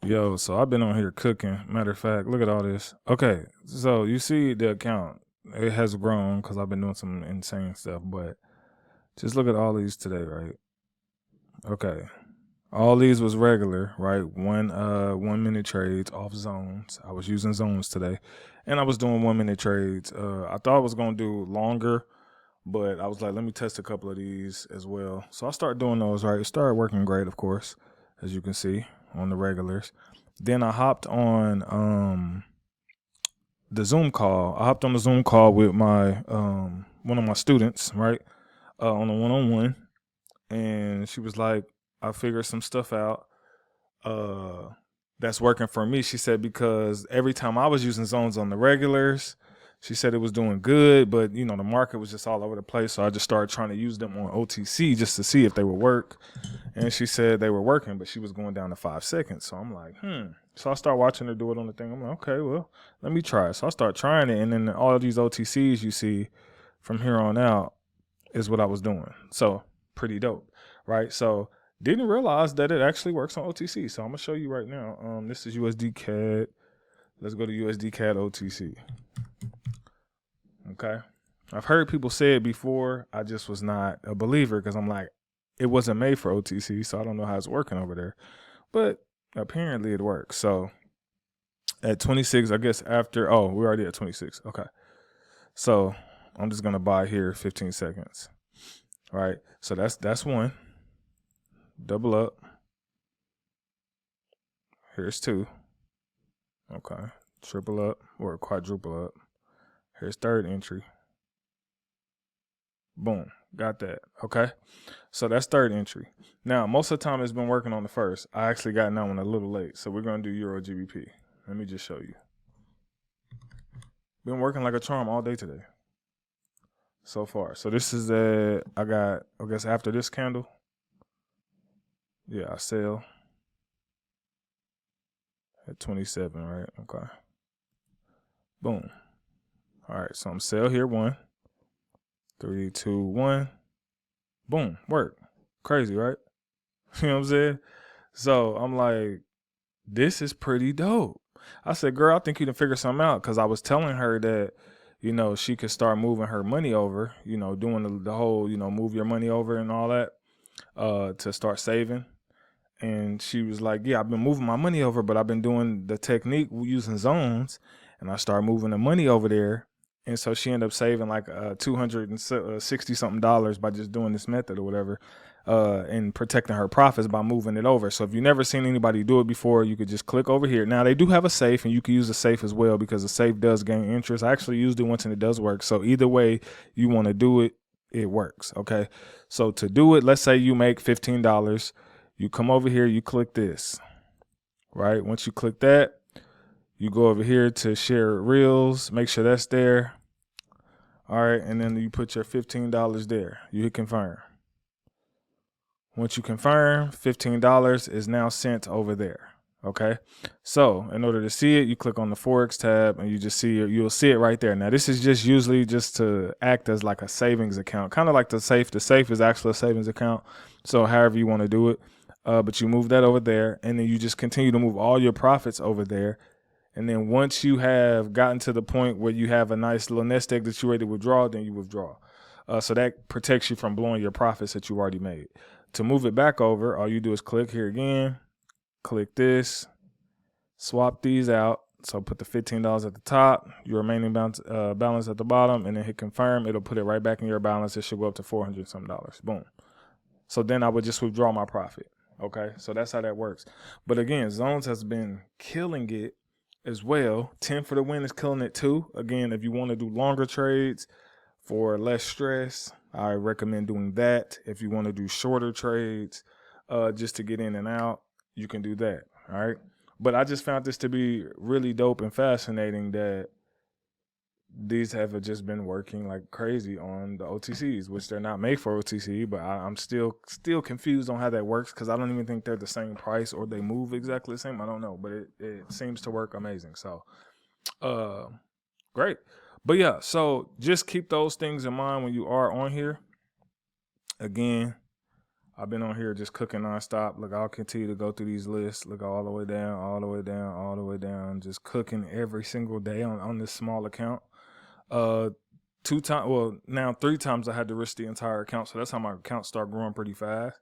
Yo, so I've been on here cooking. Matter of fact, look at all this. Okay, so you see the account. It has grown because I've been doing some insane stuff, but just look at all these today, right? Okay. All these was regular, right? 1 minute trades off zones. I was using zones today. And I was doing 1 minute trades. I thought I was gonna do longer, but I was like, let me test a couple of these as well. So I started doing those, right? It started working great, of course, as you can see on the regulars. Then I hopped on the Zoom call. I hopped on the Zoom call with my one of my students, right? On a one-on-one. And she was like, I figured some stuff out uh that's working for me. She said because every time I was using zones on the regulars, she said it was doing good, but the market was just all over the place. So I just started trying to use them on OTC just to see if they would work. And she said they were working, but she was going down to 5 seconds. So I'm like, So I start watching her do it on the thing. I'm like, okay, well, let me try it. So I start trying it, and then all of these OTCs you see from here on out is what I was doing. So pretty dope, right? So didn't realize that it actually works on OTC. So I'm gonna show you right now. This is USD CAD. Let's go to USD CAD OTC. Okay. I've heard people say it before. I just was not a believer because I'm like, it wasn't made for OTC, so I don't know how it's working over there. But apparently it works. So at 26, I guess we're already at 26. Okay. So I'm just gonna buy here 15 seconds. All right. So that's one. Double up. Here's two. Okay. Triple up or quadruple up. Here's third entry. Boom. Got that. Okay. So that's third entry. Now, most of the time it's been working on the first. I actually got that one a little late. So we're going to do Euro GBP. Let me just show you. Been working like a charm all day today so far. So this is I guess after this candle. Yeah, I sell at 27, right? Okay. Boom. All right. So I'm sell here 1. 3, 2, 1. Boom. Work. Crazy, right? You know what I'm saying? So I'm like, this is pretty dope. I said, girl, I think you can figure something out because I was telling her that, she could start moving her money over, doing the whole, move your money over and all that to start saving. And she was like, yeah, I've been moving my money over, but I've been doing the technique using zones. And I started moving the money over there. And so she ended up saving like $260 something by just doing this method or whatever, and protecting her profits by moving it over. So if you've never seen anybody do it before, you could just click over here. Now they do have a safe, and you can use a safe as well because the safe does gain interest. I actually used it once and it does work. So either way you want to do it, it works. Okay. So to do it, let's say you make $15. You come over here, you click this, right? Once you click that, you go over here to share reels, make sure that's there. All right, and then you put your $15 there. You hit confirm. Once you confirm, $15 is now sent over there. Okay, so in order to see it, you click on the Forex tab and you just see it. You'll see it right there. Now, this is just usually just to act as like a savings account, kind of like the safe. The safe is actually a savings account. So however you want to do it, but you move that over there, and then you just continue to move all your profits over there. And then once you have gotten to the point where you have a nice little nest egg that you're ready to withdraw, then you withdraw. So that protects you from blowing your profits that you've already made. To move it back over, all you do is click here again, click this, swap these out. So put the $15 at the top, your remaining balance at the bottom, and then hit confirm. It'll put it right back in your balance. It should go up to $400 some. Boom. So then I would just withdraw my profit. Okay, so that's how that works. But again, Zones has been killing it as well. 10 for the win is killing it too. Again, if you want to do longer trades for less stress, I recommend doing that. If you want to do shorter trades just to get in and out, you can do that. All right. But I just found this to be really dope and fascinating that these have just been working like crazy on the OTCs, which they're not made for OTC, but I'm still confused on how that works because I don't even think they're the same price or they move exactly the same. I don't know, but it seems to work amazing. So great. But yeah, so just keep those things in mind when you are on here. Again, I've been on here just cooking nonstop. Look, I'll continue to go through these lists. Look, all the way down, all the way down, all the way down. Just cooking every single day on this small account. 2 times, well, now 3 times I had to risk the entire account. So that's how my account started growing pretty fast.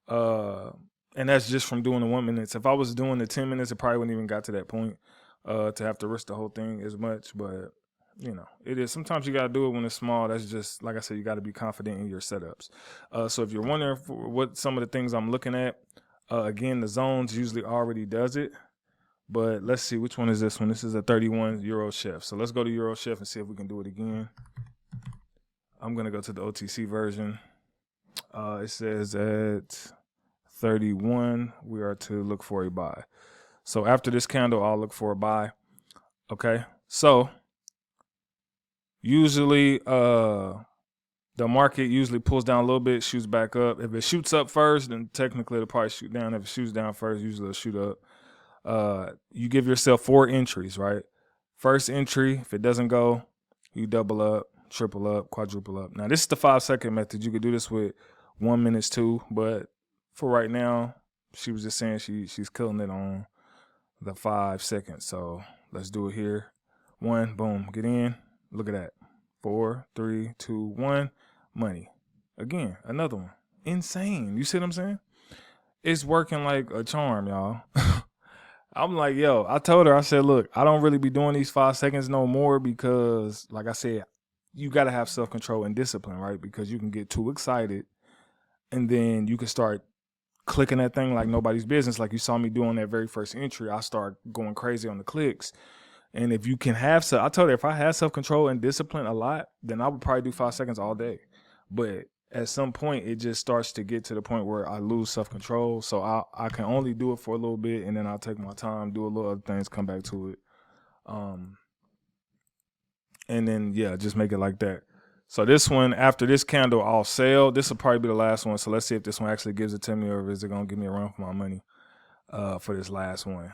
And that's just from doing the 1 minute. If I was doing the 10 minutes, it probably wouldn't even got to that point to have to risk the whole thing as much. But it is. Sometimes you got to do it when it's small. That's just, like I said, you got to be confident in your setups. So if you're wondering what some of the things I'm looking at, again, the zones usually already does it. But let's see, which one is this one? This is a 31 Euro Chef. So let's go to Euro Chef and see if we can do it again. I'm going to go to the OTC version. It says at 31, we are to look for a buy. So after this candle, I'll look for a buy. Okay. So usually the market usually pulls down a little bit, shoots back up. If it shoots up first, then technically it'll probably shoot down. If it shoots down first, usually it'll shoot up. You give yourself 4 entries, right? First entry, if it doesn't go, you double up, triple up, quadruple up. Now this is the 5-second method. You could do this with 1 minute too, but for right now, she was just saying she's killing it on the 5 seconds. So let's do it here. 1, boom, get in. Look at that. 4, 3, 2, 1, money. Again, another one. Insane. You see what I'm saying? It's working like a charm, y'all. I'm like, yo, I told her, I said, look, I don't really be doing these 5 seconds no more because, like I said, you got to have self-control and discipline, right? Because you can get too excited and then you can start clicking that thing like nobody's business. Like you saw me doing that very first entry, I start going crazy on the clicks. And if you can have, I told her if I had self-control and discipline a lot, then I would probably do 5 seconds all day. But at some point, it just starts to get to the point where I lose self-control. So I can only do it for a little bit, and then I'll take my time, do a little other things, come back to it. And then, yeah, just make it like that. So this one, after this candle, I'll sell. This will probably be the last one. So let's see if this one actually gives it to me or is it going to give me a run for my money for this last one.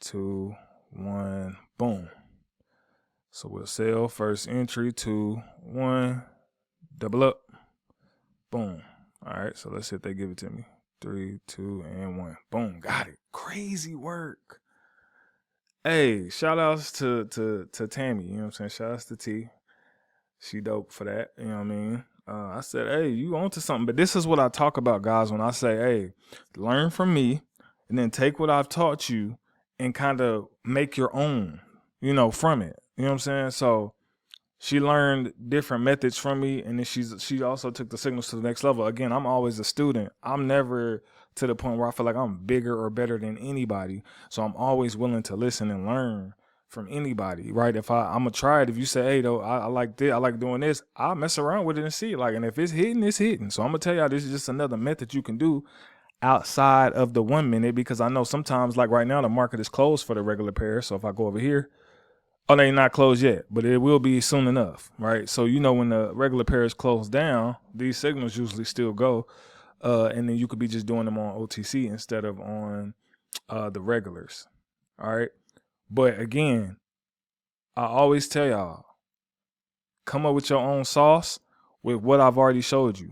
2, 1, boom. So we'll sell first entry, 2, 1, double up, boom. All right, so let's see if they give it to me. 3, 2, and 1, boom, got it. Crazy work. Hey, shout outs to Tammy, you know what I'm saying? Shout outs to T. She dope for that, you know what I mean? I said, hey, you onto something. But this is what I talk about, guys, when I say, hey, learn from me and then take what I've taught you and kind of make your own, from it. You know what I'm saying? So she learned different methods from me, and then she also took the signals to the next level. Again, I'm always a student. I'm never to the point where I feel like I'm bigger or better than anybody. So I'm always willing to listen and learn from anybody, right? If I'm gonna try it. If you say, hey, though, I like this, I like doing this, I'll mess around with it and see. And if it's hitting, it's hitting. So I'm gonna tell y'all, this is just another method you can do outside of the 1 minute, because I know sometimes, like right now, the market is closed for the regular pair. So if I go over here, oh, they're not closed yet, but it will be soon enough, right? So when the regular pair is closed down, these signals usually still go, and then you could be just doing them on OTC instead of on the regulars, all right? But again, I always tell y'all, come up with your own sauce with what I've already showed you,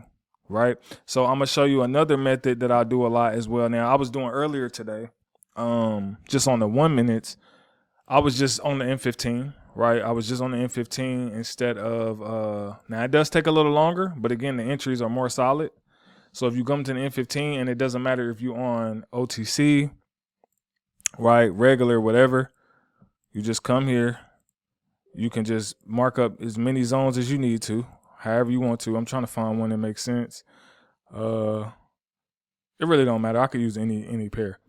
right? So I'm gonna show you another method that I do a lot as well. Now, I was doing earlier today, just on the 1 minutes. I was just on the M15, right? I was just on the M15 instead of, now it does take a little longer, but again, the entries are more solid. So if you come to the M15, and it doesn't matter if you're on OTC, right, regular, whatever, you just come here. You can just mark up as many zones as you need to, however you want to. I'm trying to find one that makes sense. It really don't matter. I could use any pair.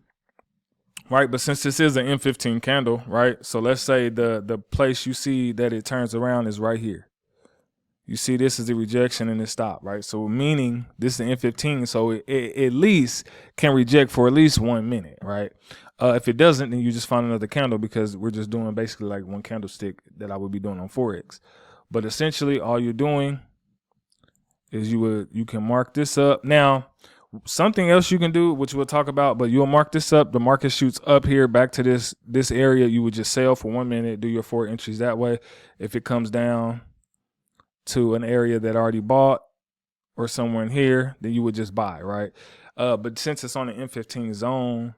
Right, but since this is an M15 candle, right? So let's say the place you see that it turns around is right here. You see this is the rejection and the stop, right? So meaning this is the M15, so it at least can reject for at least 1 minute, right? If it doesn't, then you just find another candle, because we're just doing basically like one candlestick that I would be doing on Forex. But essentially all you're doing is you can mark this up. Now, something else you can do, which we'll talk about, but you'll mark this up. The market shoots up here back to this area. You would just sell for 1 minute, do your 4 entries that way. If it comes down to an area that already bought, or somewhere in here, then you would just buy, right? But since it's on the M15 zone,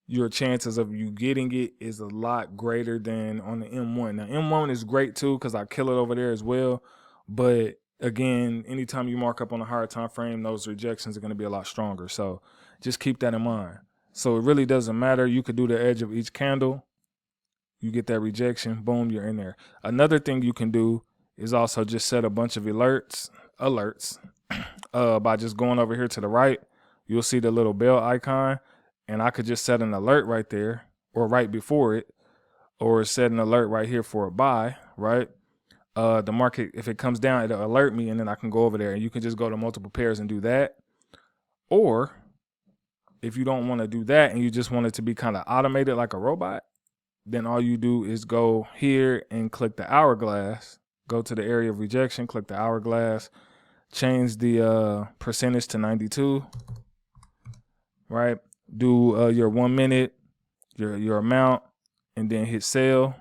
your chances of you getting it is a lot greater than on the M1. Now, M1 is great too because I kill it over there as well. But again, anytime you mark up on a higher time frame, those rejections are going to be a lot stronger. So just keep that in mind. So it really doesn't matter. You could do the edge of each candle. You get that rejection, boom, you're in there. Another thing you can do is also just set a bunch of alerts by just going over here to the right. You'll see the little bell icon, and I could just set an alert right there or right before it, or set an alert right here for a buy, right? The market, if it comes down, it'll alert me, and then I can go over there, and you can just go to multiple pairs and do that. Or if you don't want to do that and you just want it to be kind of automated like a robot, then all you do is go here and click the hourglass, go to the area of rejection, click the hourglass, change the percentage to 92, right? Do your 1 minute, your amount, and then hit sell.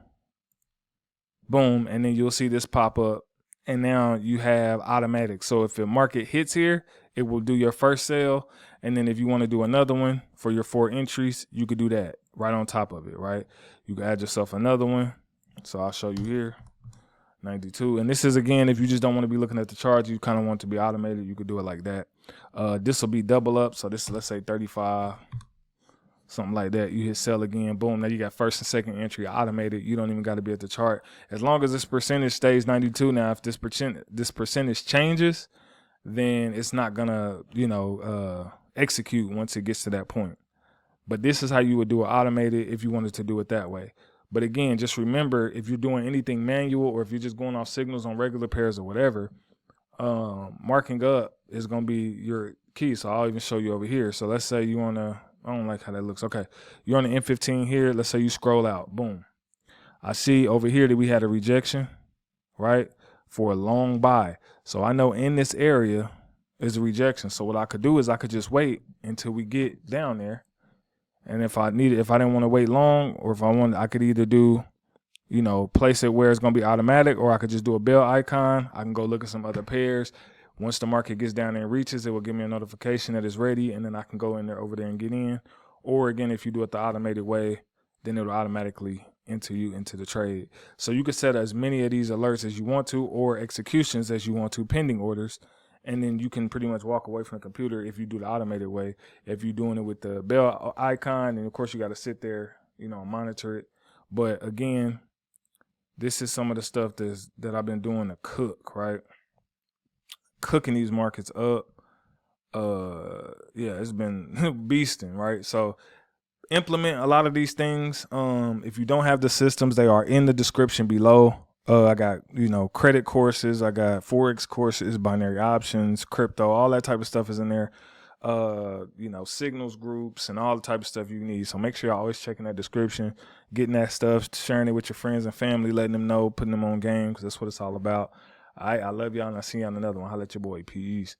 Boom, and then you'll see this pop up, and now you have automatic. So if the market hits here, it will do your first sale, and then if you want to do another one for your 4 entries, you could do that right on top of it, right? You can add yourself another one. So I'll show you here, 92. And this is, again, if you just don't want to be looking at the chart, you kind of want it to be automated, you could do it like that. This will be double up. So this is, let's say 35, something like that. You hit sell again, boom. Now you got first and second entry automated. You don't even got to be at the chart. As long as this percentage stays 92. Now, if this percentage changes, then it's not gonna, execute once it gets to that point. But this is how you would do it automated if you wanted to do it that way. But again, just remember, if you're doing anything manual or if you're just going off signals on regular pairs or whatever, marking up is going to be your key. So I'll even show you over here. So let's say you want to, I don't like how that looks. Okay. You're on the M15 here. Let's say you scroll out. Boom. I see over here that we had a rejection, right, for a long buy. So I know in this area is a rejection. So what I could do is I could just wait until we get down there. And if I didn't want to wait long, or if I could either do, place it where it's going to be automatic, or I could just do a bell icon. I can go look at some other pairs. Once the market gets down there and reaches, it will give me a notification that it's ready, and then I can go in there over there and get in. Or again, if you do it the automated way, then it'll automatically enter you into the trade. So you can set as many of these alerts as you want to, or executions as you want to, pending orders. And then you can pretty much walk away from the computer if you do the automated way. If you're doing it with the bell icon, and of course you got to sit there, monitor it. But again, this is some of the stuff that I've been doing to cook, right? Cooking these markets up. It's been beasting, right? So implement a lot of these things. If you don't have the systems, they are in the description below. I got, credit courses. I got Forex courses, binary options, crypto, all that type of stuff is in there. Signals groups and all the type of stuff you need. So make sure you're always checking that description, getting that stuff, sharing it with your friends and family, letting them know, putting them on game, because that's what it's all about. All right, I love y'all, and I'll see you on another one. Holla at your boy. Peace.